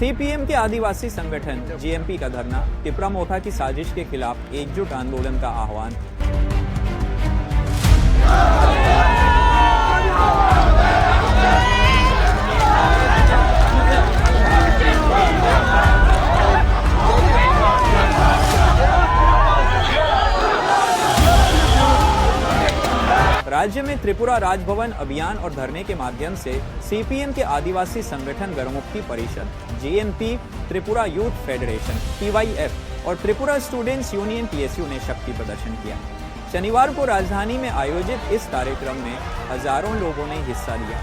CPM के आदिवासी संगठन JMP का धरना, टिपरा मोथा की साजिश के खिलाफ एकजुट आंदोलन का आह्वान। राज्य में त्रिपुरा राजभवन अभियान और धरने के माध्यम से सीपीएम के आदिवासी संगठन गणमुक्ति परिषद, जेएनपी, त्रिपुरा यूथ फेडरेशन टीवाईएफ और त्रिपुरा स्टूडेंट्स यूनियन टीएसयू ने शक्ति प्रदर्शन किया। शनिवार को राजधानी में आयोजित इस कार्यक्रम में हजारों लोगों ने हिस्सा लिया।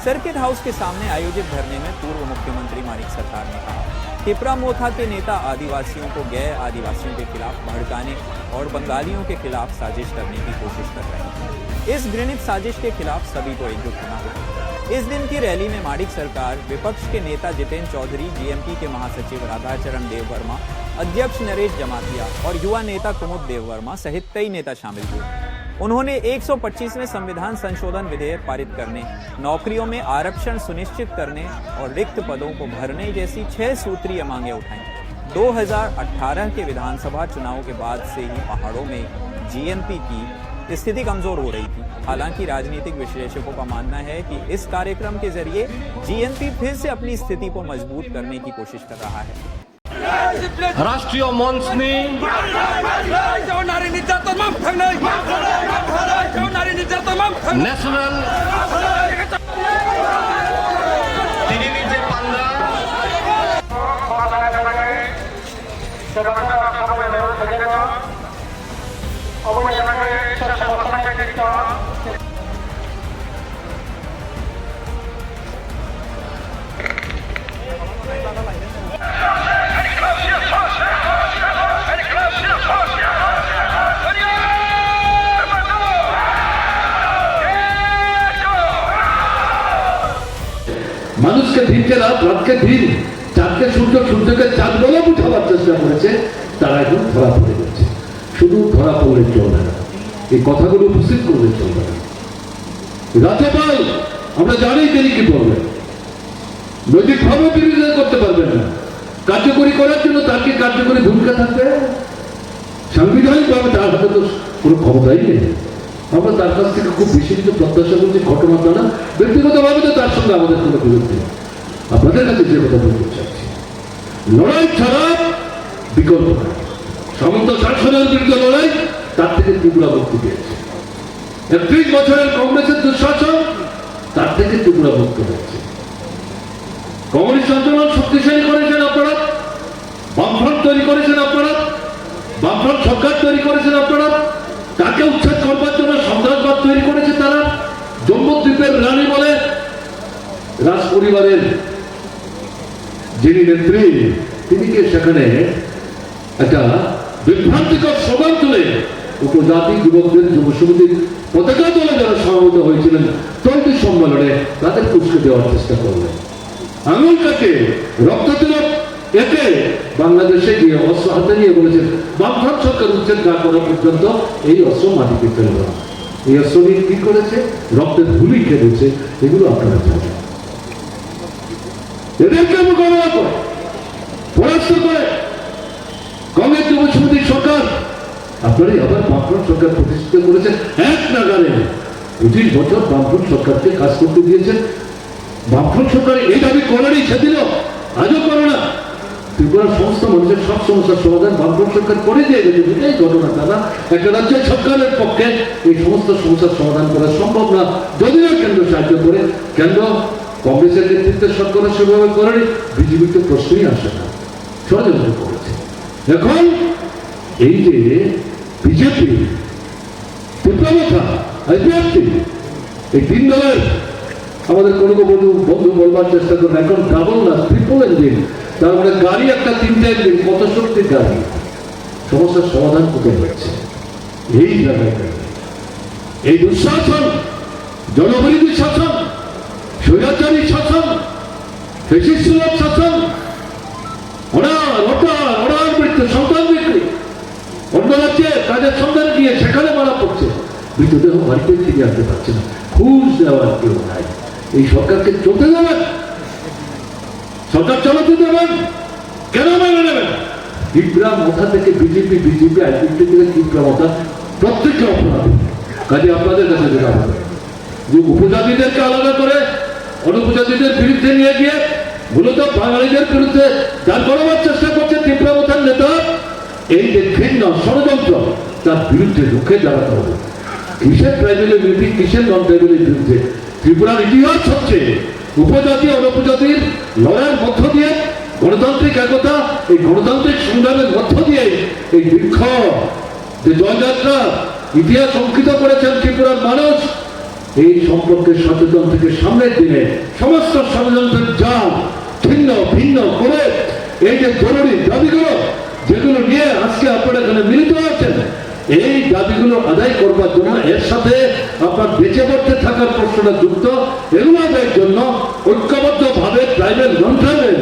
सर्किट हाउस के सामने आयोजित धरने में पूर्व मुख्यमंत्री मानिक सरकार ने कहा, टिपरा मोथा के नेता आदिवासियों को गैर आदिवासियों के खिलाफ भड़काने और बंगालियों के खिलाफ साजिश करने की कोशिश कर रहे हैं। इस घृणित साजिश के खिलाफ सभी को एकजुट होना होगा। इस दिन की रैली में मानिक सरकार, विपक्ष के नेता जितेंद्र चौधरी, जीएमपी के महासचिव राधाचरण देव वर्मा, अध्यक्ष नरेश जमातिया और युवा नेता कुमुद देव वर्मा सहित कई नेता शामिल हुए। उन्होंने 125वें संविधान संशोधन विधेयक पारित करने, नौकरियों में आरक्षण सुनिश्चित करने और रिक्त पदों को भरने जैसी 6 सूत्रीय मांगे उठाई। 2018 के विधानसभा चुनाव के बाद से ही पहाड़ों में जीएमपी की स्थिति कमजोर हो रही थी। हालांकि राजनीतिक विश्लेषकों का मानना है कि इस कार्यक्रम के जरिए जीएमपी फिर से अपनी स्थिति को मजबूत करने की कोशिश कर रहा है। राष्ट्रीय मंच ने नेशनल মানুষকে দিনকে রাত, রাতকে দিন, চাঁদকে সূর্য, সূর্যকে চাঁদ বলে বুঝাবার চেষ্টা করেছে, তারা এখন ধরা পড়ে গেছে। শুধু ধরা পড়লে চলবে না, এই কথাগুলো উপস্থিত করলে চলবে না। রাজ্যপাল আমরা জানি তিনি কি বলবেন, নৈতিকভাবে বিরোধিতা করতে পারবেন না। কার্যকরী করার জন্য তার কি কার্যকরী ভূমিকা থাকবে? সাংবিধানিকভাবে তার হাতে তো কোনো ক্ষমতাই নেই। আমরা তার কাছ থেকে খুব বেশি কিছু প্রত্যাশা করছি, ঘটনা দ্বারা ব্যক্তিগতভাবে তো তার সঙ্গে আমাদের কোনো বিরোধ নেই। আপনাদের কাছে যে কথা বলতে চাচ্ছি, লড়াই ছাড়া বিকল্প নাই। সামন্ত শাসনের বিরুদ্ধে লড়াই, তার থেকে ত্রিপুরা মুক্তি পেয়েছে। 31 বছরের কংগ্রেসের দুঃশাসন, তার থেকে ত্রিপুরা মুক্ত হয়েছে। কমিউনিস্ট আন্দোলন শক্তিশালী করেছেন আপনারা, বামফ্রন্ট তৈরি করেছেন আপনারা, বামফ্রন্ট সরকার তৈরি করেছেন আপনারা, তাকে উচ্ছেদ করবার জন্য সন্ত্রাসবাদ তৈরি করেছে তারা। জম্মুদ্বীপের রানী বলে রাজ পরিবারের যিনি নেত্রী, তিনি কে সেখানে একটা বিভ্রান্তিকর স্লোগান তুলে উপজাতি যুবকদের যুব সমিতির পতাকা দলে যারা সমবেত হয়েছিলেন তৈরি সম্মেলনে তাদের উস্কে দেওয়ার চেষ্টা করলেন। আঙুলটাকে রক্ত তিলক এতে বাংলাদেশে গিয়ে অস্ত্র হাতে নিয়ে বলেছেন, বামফ্রন্ট সরকার উচ্ছেদ না করা পর্যন্ত এই অস্ত্র মাটিতে ফেলবে না। এই অস্ত্র নিয়ে কি করেছে? রক্তের ধুলি খেলেছে। এগুলো আপনারা জানেন। এদেরকে মোকাবেলা করে পরাস্ত করে কংগ্রেস যুব সমিতির সরকার, আপনারাই আবার বামফ্রন্ট সরকার প্রতিষ্ঠিত করেছেন। এক নাগারে 25 বছর বামফ্রন্ট সরকারকে কাজ করতে দিয়েছেন। বামফ্রন্ট সরকার এই দাবি করেনি সেদিন, আজও করে না। ত্রিপুরার সমস্ত মানুষের সব সমস্যার সমাধান বামফ্রন্ট সরকার করে দিয়ে গেছে। এটাই ঘটনা দাদা। একটা রাজ্যের সরকারের পক্ষে এই সমস্ত সমস্যার সমাধান করা সম্ভব না, যদিও কেন্দ্র সাহায্য করে। কেন্দ্র কংগ্রেসের নেতৃত্বের সরকার সেভাবে করেনি, বিজেপিতে প্রশ্নই আসে না, ষড়যন্ত্র করেছে। এখন এই যে বিজেপি, ত্রিপুরা মোথা, আইপিএফটি, এই 3 দলের আমাদের কোনো বন্ধু বলবার চেষ্টা করেন এখন ডাবল না ট্রিপল ইঞ্জিন, তার মানে গাড়ি একটা 3টে ইঞ্জিন, কত শক্তির গাড়ি। সমস্যার সমাধান কোথায় হচ্ছে? এই জায়গায় এই দুঃশাসন, জনবিরোধী শাসন, স্বৈরাচারী শাসন, ফ্যাসিস্ট শাসন, অনার মৃত্যু, সন্তান বিক্রি, অন্য রাজ্যে কাজের সন্ধানে গিয়ে সেখানে মারা পড়ছে, মৃতদেহ বাড়িতে ফিরে আসতে পারছে না, ঘুষ দেওয়ার কেউ নাই। এই সরকারকে চলতে দেবেন? সরকার চালাতে দেবেন, কেন মেনে নেবেন? ত্রিপুরা মাথা থেকে বিজেপি আইডেন্টি থেকে ত্রিপুরা মাথা প্রত্যেককে অপরাধী। কাজে আপনাদের কাছে যেটা হবে যে উপজাতিদেরকে আলাদা করে অনুপজাতিদের বিরুদ্ধে নিয়ে গিয়ে মূলত বাঙালিদের বিরুদ্ধে যার করবার চেষ্টা করছে ত্রিপুরা মাথার নেতা, এই যে ঘৃণ্য ষড়যন্ত্র তার বিরুদ্ধে রুখে দাঁড়াতে হবে। কিসের ট্রাইবেলের বিরুদ্ধে, কিসের নন ট্রাইবেলের বিরুদ্ধে? ত্রিপুরার ইতিহাস হচ্ছে উপজাতি অনুপজাতির লড়াইয়ের মধ্য দিয়ে গণতান্ত্রিক একতা, এই গণতান্ত্রিক সংগ্রামের মধ্য দিয়ে এই দীর্ঘ যে জয়যাত্রা ইতিহাস অঙ্কিত করেছেন ত্রিপুরার মানুষ, এই সম্পর্কে সচেতন থেকে সামনের দিনে সমস্ত ষড়যন্ত্রের জাল ছিন্ন ভিন্ন করে এই যে জরুরি দাবিগুলো যেগুলো নিয়ে আজকে আপনারা এখানে মিলিত হয়েছেন, এই দাবিগুলো আদায় করবার জন্য এর সাথে আপনার বেঁচে পড়তে থাকার প্রশ্নটা যুক্ত, এগুলো আদায়ের জন্য ঐক্যবদ্ধ ভাবে ট্রাইবেল নন ট্রাইবেল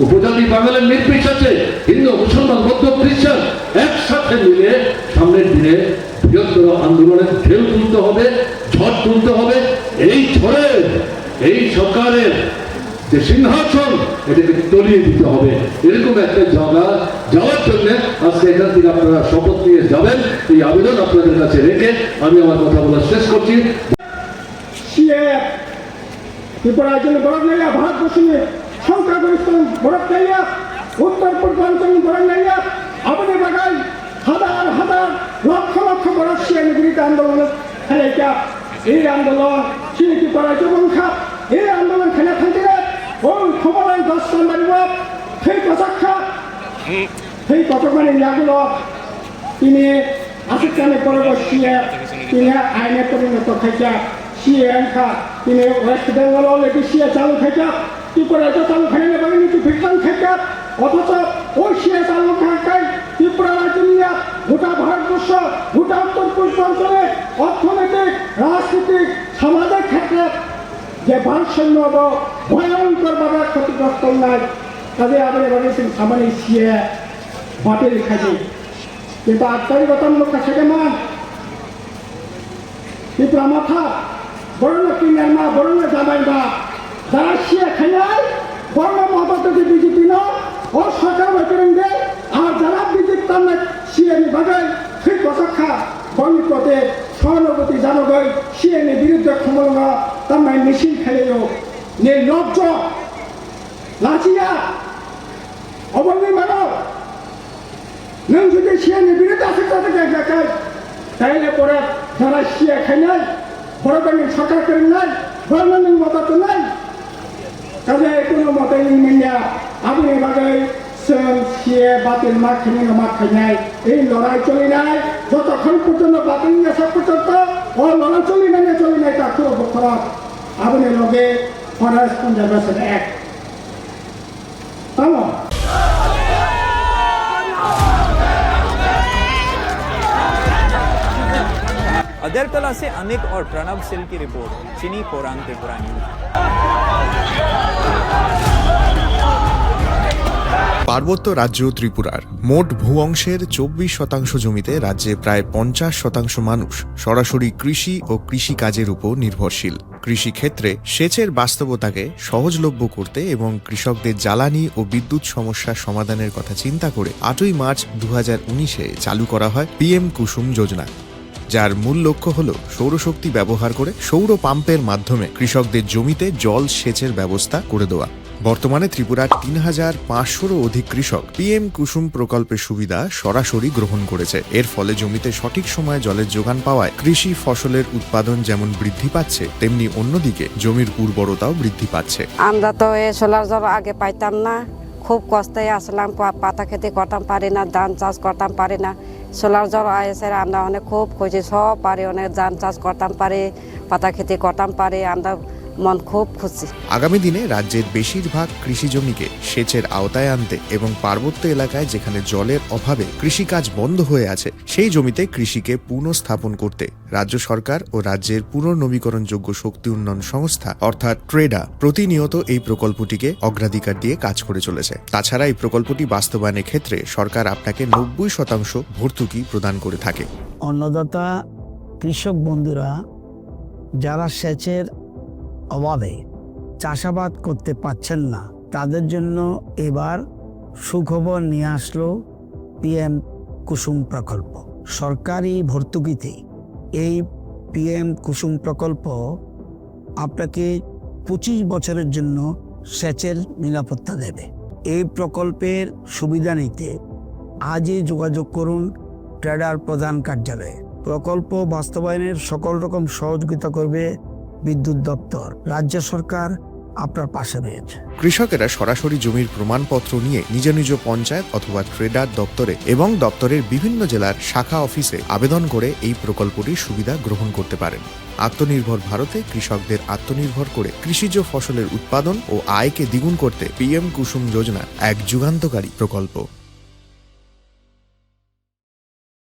উপজাতি বাঙালির নির্বিশেষে হিন্দু মুসলমান বৌদ্ধ খ্রিস্টান একসাথে মিলে সামনের দিনে বৃহত্তর আন্দোলনের ঢেউ তুলতে হবে, ঝড় তুলতে হবে। এই ঝড়ের এই সরকারের যে সিংহাসন এটাকে তলিয়ে দিতে হবে। এরকম একটা জায়গা যাওয়ার জন্য আজকে এখান থেকে আপনারা শপথ নিয়ে যাবেন, এই আবেদন আপনাদের কাছে রেখে আমি আমার কথা বলা শেষ করছি। ত্রিপুরার জন্য বরাদ নাইয়া, ভারতবর্ষে সংখ্যাগরিষ্ঠ বরাদ নাইয়া, উত্তর পূর্বাঞ্চল বরাদ নাইয়া, আপনি বাগাই হাজার হাজার লক্ষ লক্ষ বরাদ সিয়ানি বিরুদ্ধে আন্দোলন খেলাইটা, এই আন্দোলন সিনিটি করাই বংশা, এই আন্দোলন খেলা থাকতে ওই খবর 10 নম্বর সেই কথাক্ষা সেই কতখানি ইয়াগুলো তিনি আশিকানে পরে বসিয়ে তিনি আইনে পরিণত খাইছা সিএ আনখা তিনি ওয়েস্ট বেঙ্গল অলরেডি সিএ চালু খাইছা ত্রিপুরা তো চালু খাই না বাকি নিচু ফিরতাম খাইছা, অথচ ওই সিএ চালু খাই ত্রিপুরা রাজ্য নিয়ে গোটা ভারতবর্ষ গোটা উত্তর পূর্বাঞ্চলে অর্থনৈতিক রাজনৈতিক সামাজিক ক্ষেত্রে যে ভারসাম্য ভয়ঙ্করভাবে ক্ষতিগ্রস্ত নাই, কাজে আবার বলেছেন সামান্য সিএ বাতিল খাইছে। কিন্তু আন্তরিকতামূলক কাছে মান ত্রিপুরা মাথা বরণ কিনার মা বরণ জামাই মা যারা সিএ খাইয়ায় বর্ণ মহাপত বিজেপি না ও সরকার বেতন দেয়, আর যারা বিজেপি তার সিএ বাগায় সেই কথা বর্ণিকতে সহানুভূতি জানগৈ সিএনি বিরুদ্ধে ক্ষমতা তার মেশিন খেলেও নির্লজ্জ লাচিয়া অবনী মানব নং যদি সিএনি বিরুদ্ধে আসে তাদেরকে দেখায়, তাইলে পরে যারা সিএ খাই নাই বড় বাঙালি সরকার করেন নাই বর্ণালীর মত নাই, কাজে কোনো মতে ইন্ডিয়া আপনি বাগাই সিএ বাতিল মা খেলে মা খাই নাই, এই লড়াই চলে নাই যতক্ষণ পর্যন্ত বাতিল আসা পর্যন্ত ও লড়াই চলে নাই তার খুব খারাপ। আপনি লগে ফরেস্ট কনজারভেশন অ্যাক্ট তাম अगरतला से अमित और प्रणव सिल की रिपोर्ट, चिनी कोरांग त्रिपुरा न्यूज। পার্বত্য রাজ্য ত্রিপুরার মোট ভূ অংশের 24% জমিতে রাজ্যে প্রায় 50% মানুষ সরাসরি কৃষি ও কৃষি কাজের উপর নির্ভরশীল। কৃষি ক্ষেত্রে সেচের বাস্তবতাকে সহজলভ্য করতে এবং কৃষকদের জ্বালানি ও বিদ্যুৎ সমস্যা সমাধানের কথা চিন্তা করে 8ই মার্চ 2019-এ চালু করা হয় PM কুসুম যোজনা, যার মূল লক্ষ্য হল সৌরশক্তি ব্যবহার করে সৌর পাম্পের মাধ্যমে কৃষকদের জমিতে জল সেচের ব্যবস্থা করে দেওয়া। বর্তমানে ত্রিপুরার 3500-রও অধিক কৃষক PM কুসুম প্রকল্পের সুবিধা সরাসরি গ্রহণ করেছে। এর ফলে জমিতে সঠিক সময়ে জলের যোগান পাওয়ায় কৃষি ফসলের উৎপাদন যেমন বৃদ্ধি পাচ্ছে, তেমনি অন্যদিকে জমির উর্বরতাও বৃদ্ধি পাচ্ছে। আমরা তো এই সোলার জল আগে পাইতাম না, খুব কষ্টে আসলাম, পাতা খেতে করতাম পারি না, ধান চাষ করতাম পারি না। সোলার জল এসে আমরা অনেক খুব খুশি, সব পারি, অনেক ধান চাষ করতাম পারি, পাতা খেতে করতাম পারি, আমরা মন খুব খুশি। আগামী দিনে রাজ্যের বেশিরভাগ কৃষি জমিকে সেচের আওতায় আনতে এবং পার্বত্য এলাকায় যেখানে জলের অভাবে কৃষিকাজ বন্ধ হয়ে আছে সেই জমিতে কৃষিকে পুনঃস্থাপন করতে রাজ্য সরকার ও রাজ্যের পুনর্নবীকরণযোগ্য শক্তি উন্নয়ন সংস্থা অর্থাৎ ট্রেডা প্রতিনিয়ত এই প্রকল্পটিকে অগ্রাধিকার দিয়ে কাজ করে চলেছে। তাছাড়া এই প্রকল্পটি বাস্তবায়নের ক্ষেত্রে সরকার আপনাকে 90% ভর্তুকি প্রদান করে থাকে। অন্নদাতা কৃষক বন্ধুরা যারা সেচের অভাবে চাষাবাদ করতে পারছেন না, তাদের জন্য এবার সুখবর নিয়ে আসলো পিএম কুসুম প্রকল্প। সরকারি ভর্তুকিতে এই পিএম কুসুম প্রকল্প আপনাকে 25 বছরের জন্য সেচের নিরাপত্তা দেবে। এই প্রকল্পের সুবিধা নিতে আজই যোগাযোগ করুন ট্রেডার প্রধান কার্যালয়ে। প্রকল্প বাস্তবায়নের সকল রকম সহযোগিতা করবে বিদ্যুৎ দপ্তর। রাজ্য সরকার আপনার পাশে রয়েছে। কৃষকেরা সরাসরি জমির প্রমাণপত্র নিয়ে নিজ নিজ পঞ্চায়েত অথবা ট্রেডার দপ্তরে এবং দপ্তরের বিভিন্ন জেলার শাখা অফিসে আবেদন করে এই প্রকল্পটির সুবিধা গ্রহণ করতে পারেন। আত্মনির্ভর ভারতে কৃষকদের আত্মনির্ভর করে কৃষিজ ফসলের উৎপাদন ও আয়কে দ্বিগুণ করতে পিএম কুসুম যোজনা এক যুগান্তকারী প্রকল্প।